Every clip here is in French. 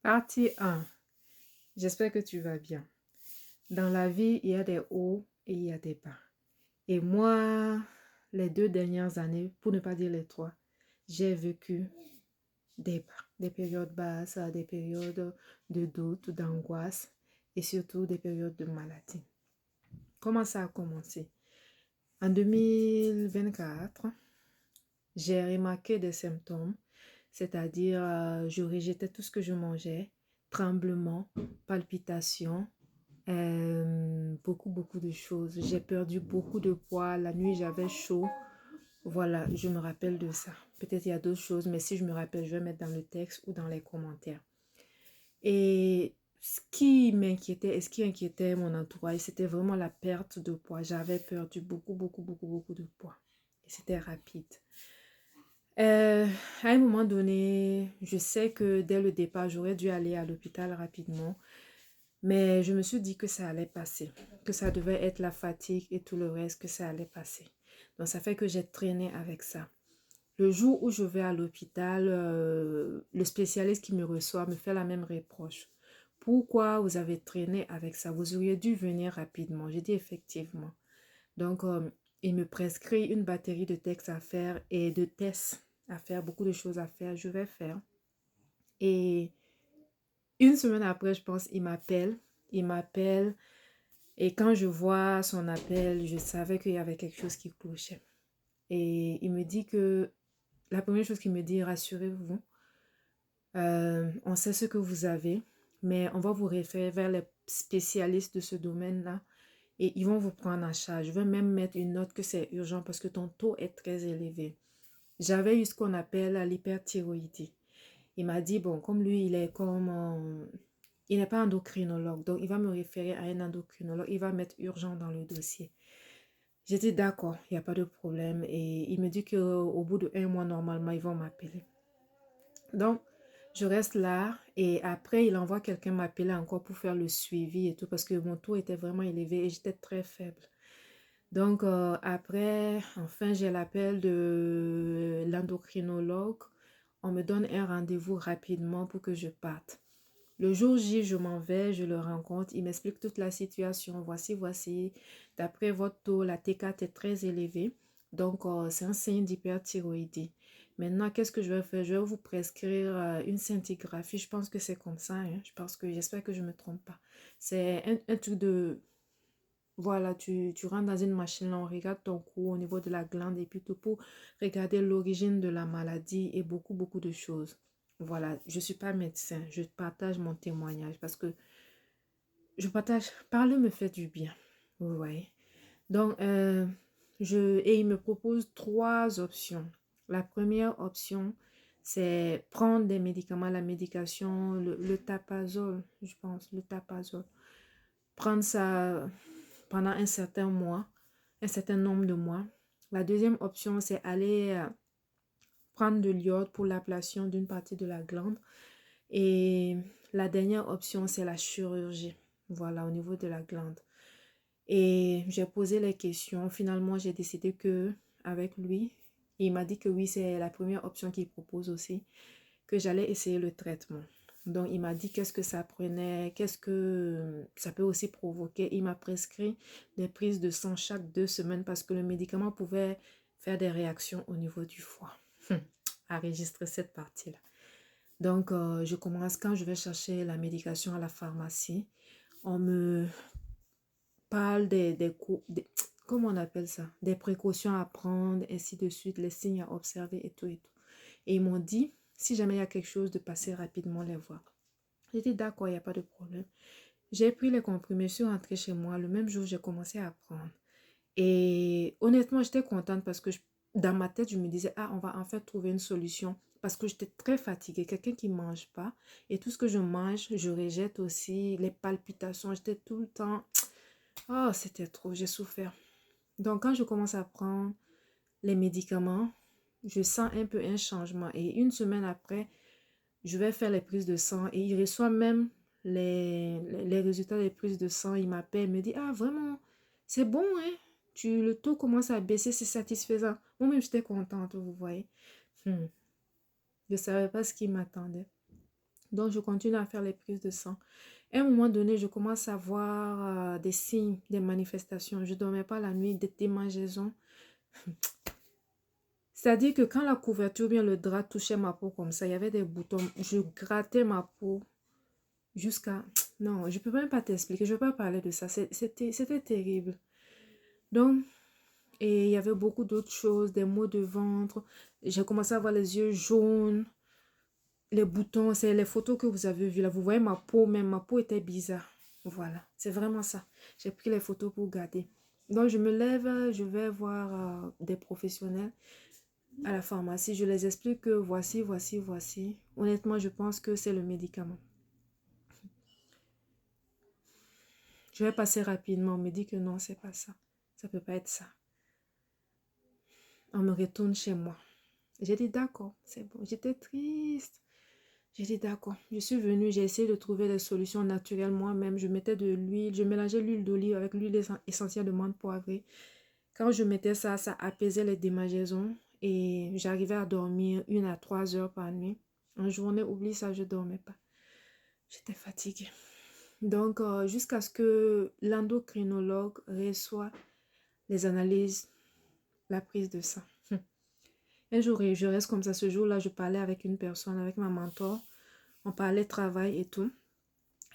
Partie 1. J'espère que tu vas bien. Dans la vie, il y a des hauts et il y a des bas. Et moi, les 2 dernières années, pour ne pas dire les 3, j'ai vécu des bas, des périodes basses, des périodes de doute, d'angoisse et surtout des périodes de maladie. Comment ça a commencé? En 2024, j'ai remarqué des symptômes, c'est-à-dire je rejetais tout ce que je mangeais, tremblements, palpitations, beaucoup de choses. J'ai perdu beaucoup de poids. La nuit, j'avais chaud. Voilà, je me rappelle de ça. Peut-être il y a d'autres choses, mais si je me rappelle, je vais mettre dans le texte ou dans les commentaires. Et ce qui m'inquiétait et ce qui inquiétait mon entourage, c'était vraiment la perte de poids. J'avais perdu beaucoup de poids. Et c'était rapide. Euh, à un moment donné, je sais que dès le départ, j'aurais dû aller à l'hôpital rapidement. Mais je me suis dit que ça allait passer, que ça devait être la fatigue et tout le reste, que ça allait passer. Donc ça fait que j'ai traîné avec ça. Le jour où je vais à l'hôpital, le spécialiste qui me reçoit me fait la même reproche. Pourquoi vous avez traîné avec ça? Vous auriez dû venir rapidement. J'ai dit effectivement. Donc, il me prescrit une batterie de textes à faire et de tests à faire, beaucoup de choses à faire. Je vais faire. Et une semaine après, je pense, il m'appelle. Il m'appelle. Et quand je vois son appel, je savais qu'il y avait quelque chose qui clochait. Et il me dit que, la première chose qu'il me dit, rassurez-vous, on sait ce que vous avez, mais on va vous référer vers les spécialistes de ce domaine-là et ils vont vous prendre en charge. Je vais même mettre une note que c'est urgent parce que ton taux est très élevé. J'avais eu ce qu'on appelle l'hyperthyroïdie. Il m'a dit, bon, comme lui, il est comme... il n'est pas endocrinologue, donc il va me référer à un endocrinologue. Il va mettre urgent dans le dossier. J'ai dit d'accord, il n'y a pas de problème. Et il me dit qu'au bout de 1 mois, normalement, ils vont m'appeler. Donc, je reste là et après, il envoie quelqu'un m'appeler encore pour faire le suivi et tout parce que mon taux était vraiment élevé et j'étais très faible. Donc, après, enfin, j'ai l'appel de l'endocrinologue. On me donne un rendez-vous rapidement pour que je parte. Le jour J, je m'en vais, je le rencontre, il m'explique toute la situation. Voici, d'après votre taux, la T4 est très élevée. Donc, c'est un signe d'hyperthyroïdie. Maintenant, qu'est-ce que je vais faire? Je vais vous prescrire une scintigraphie. Je pense que c'est comme ça. Hein. J'espère que je ne me trompe pas. C'est un truc de... Voilà, tu rentres dans une machine, là, on regarde ton cou au niveau de la glande et puis tout pour regarder l'origine de la maladie et beaucoup de choses. Voilà, je ne suis pas médecin, je partage mon témoignage parce que parler me fait du bien, vous voyez. Donc, et il me propose 3 options. La première option, c'est prendre des médicaments, la médication, le tapazole, je pense, le tapazole. Prendre ça pendant un certain nombre de mois. La deuxième option, c'est aller prendre de l'iode pour l'ablation d'une partie de la glande. Et la dernière option, c'est la chirurgie. Voilà, au niveau de la glande. Et j'ai posé les questions. Finalement, j'ai décidé que avec lui, il m'a dit que oui, c'est la première option qu'il propose aussi, que j'allais essayer le traitement. Donc, il m'a dit qu'est-ce que ça prenait, qu'est-ce que ça peut aussi provoquer. Il m'a prescrit des prises de sang chaque 2 semaines parce que le médicament pouvait faire des réactions au niveau du foie. À enregistrer cette partie-là. Donc, je commence quand je vais chercher la médication à la pharmacie. On me parle comment on appelle ça? Des précautions à prendre, ainsi de suite, les signes à observer et tout et tout. Et ils m'ont dit, si jamais il y a quelque chose, de passer rapidement les voir. J'ai dit, d'accord, il n'y a pas de problème. J'ai pris les comprimés, je suis rentrée chez moi. Le même jour, j'ai commencé à prendre. Et honnêtement, j'étais contente parce que dans ma tête, je me disais, ah, on va en fait trouver une solution. Parce que j'étais très fatiguée, quelqu'un qui ne mange pas. Et tout ce que je mange, je rejette aussi. Les palpitations, j'étais tout le temps... Oh, c'était trop, j'ai souffert. Donc, quand je commence à prendre les médicaments, je sens un peu un changement. Et une semaine après, je vais faire les prises de sang. Et il reçoit même les résultats des prises de sang. Il m'appelle, il me dit, ah, vraiment, c'est bon, hein? Le taux commence à baisser, c'est satisfaisant. Moi-même, j'étais contente, vous voyez. Je ne savais pas ce qui m'attendait. Donc, je continue à faire les prises de sang. À un moment donné, je commence à voir des signes, des manifestations. Je ne dormais pas la nuit, des démangeaisons. C'est-à-dire que quand la couverture ou bien le drap touchait ma peau comme ça, il y avait des boutons. Je grattais ma peau jusqu'à... Non, je ne peux même pas t'expliquer. Je ne vais pas parler de ça. C'était terrible. Donc, et il y avait beaucoup d'autres choses, des maux de ventre. J'ai commencé à avoir les yeux jaunes. Les boutons, c'est les photos que vous avez vues là. Vous voyez ma peau, même ma peau était bizarre. Voilà, c'est vraiment ça. J'ai pris les photos pour garder. Donc, je me lève, je vais voir des professionnels à la pharmacie. Je les explique que voici, voici, voici. Honnêtement, je pense que c'est le médicament. Je vais passer rapidement. On me dit que non, c'est pas ça. Ça peut pas être ça. On me retourne chez moi. J'ai dit d'accord, c'est bon. J'étais triste. J'ai dit d'accord. Je suis venue, j'ai essayé de trouver des solutions naturelles moi-même. Je mettais de l'huile, je mélangeais l'huile d'olive avec l'huile essentielle de menthe poivrée. Quand je mettais ça, ça apaisait les démangeaisons et j'arrivais à dormir 1 à 3 heures par nuit. En journée, oublie ça, je ne dormais pas. J'étais fatiguée. Donc, jusqu'à ce que l'endocrinologue reçoive les analyses, la prise de sang. Un jour, je reste comme ça. Ce jour-là, je parlais avec une personne, avec ma mentor. On parlait travail et tout.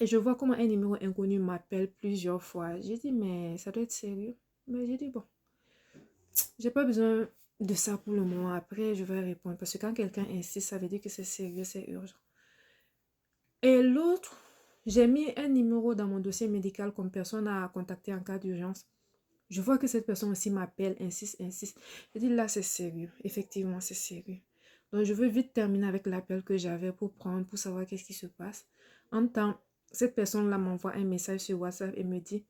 Et je vois comment un numéro inconnu m'appelle plusieurs fois. J'ai dit, mais ça doit être sérieux. Mais j'ai dit, bon, j'ai pas besoin de ça pour le moment. Après, je vais répondre. Parce que quand quelqu'un insiste, ça veut dire que c'est sérieux, c'est urgent. Et l'autre, j'ai mis un numéro dans mon dossier médical comme personne à contacter en cas d'urgence. Je vois que cette personne aussi m'appelle, insiste, insiste. Je dis, là, c'est sérieux. Effectivement, c'est sérieux. Donc, je veux vite terminer avec l'appel que j'avais pour savoir qu'est-ce qui se passe. En temps, cette personne-là m'envoie un message sur WhatsApp et me dit,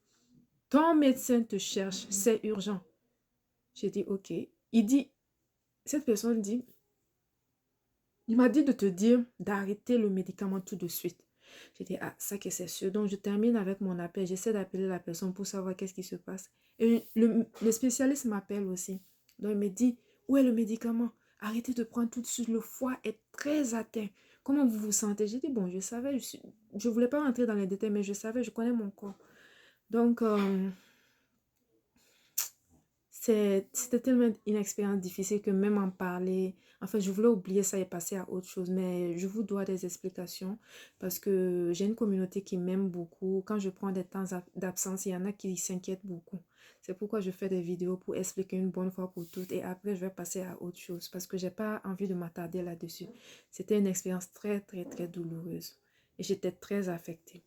ton médecin te cherche, c'est urgent. J'ai dit, ok. Cette personne dit, il m'a dit de te dire d'arrêter le médicament tout de suite. J'ai dit, ah, ça que c'est sûr. Donc, je termine avec mon appel. J'essaie d'appeler la personne pour savoir qu'est-ce qui se passe. Et le spécialiste m'appelle aussi. Donc, il me dit, où est le médicament? Arrêtez de prendre tout de suite. Le foie est très atteint. Comment vous vous sentez? J'ai dit, bon, je savais. Je voulais pas rentrer dans les détails, mais je savais, je connais mon corps. Donc, c'était tellement une expérience difficile que même en parler, enfin, je voulais oublier ça et passer à autre chose, mais je vous dois des explications parce que j'ai une communauté qui m'aime beaucoup. Quand je prends des temps d'absence, il y en a qui s'inquiètent beaucoup. C'est pourquoi je fais des vidéos pour expliquer une bonne fois pour toutes et après, je vais passer à autre chose parce que j'ai pas envie de m'attarder là-dessus. C'était une expérience très, très, très douloureuse et j'étais très affectée.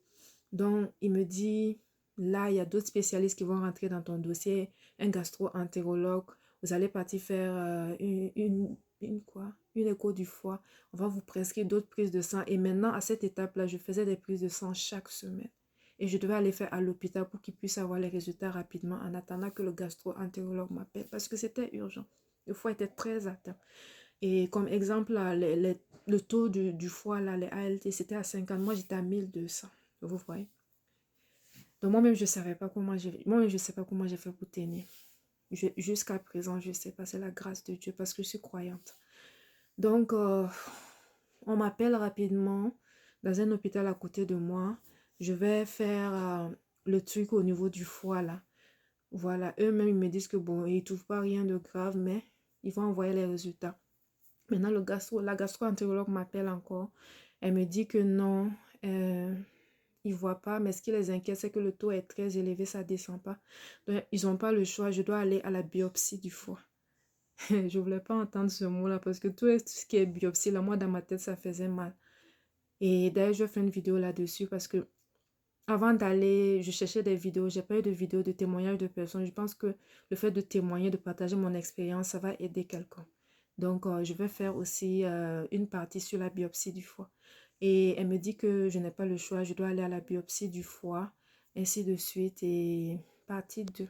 Donc, il me dit, là, il y a d'autres spécialistes qui vont rentrer dans ton dossier, un gastro-entérologue. Vous allez partir faire une écho du foie. On va vous prescrire d'autres prises de sang. Et maintenant, à cette étape-là, je faisais des prises de sang chaque semaine. Et je devais aller faire à l'hôpital pour qu'ils puissent avoir les résultats rapidement en attendant que le gastro-entérologue m'appelle parce que c'était urgent. Le foie était très atteint. Et comme exemple, là, le taux du foie, là, les ALT, c'était à 50. Moi, j'étais à 1200. Vous voyez? Donc moi-même, je ne savais pas comment moi-même, je sais pas comment j'ai fait pour tenir. Jusqu'à présent, je ne sais pas. C'est la grâce de Dieu parce que je suis croyante. Donc, on m'appelle rapidement dans un hôpital à côté de moi. Je vais faire le truc au niveau du foie, là. Voilà. Eux-mêmes, ils me disent que bon, ils ne trouvent pas rien de grave, mais ils vont envoyer les résultats. Maintenant, la gastro-entérologue m'appelle encore. Elle me dit que non, ils ne voient pas, mais ce qui les inquiète, c'est que le taux est très élevé, ça ne descend pas. Donc, ils n'ont pas le choix. Je dois aller à la biopsie du foie. Je ne voulais pas entendre ce mot-là parce que tout ce qui est biopsie, là, moi, dans ma tête, ça faisait mal. Et d'ailleurs, je vais faire une vidéo là-dessus parce que avant d'aller, je cherchais des vidéos. J'ai pas eu de vidéos de témoignages de personnes. Je pense que le fait de témoigner, de partager mon expérience, ça va aider quelqu'un. Donc, je vais faire aussi une partie sur la biopsie du foie. Et elle me dit que je n'ai pas le choix. Je dois aller à la biopsie du foie, ainsi de suite. Et partie 2.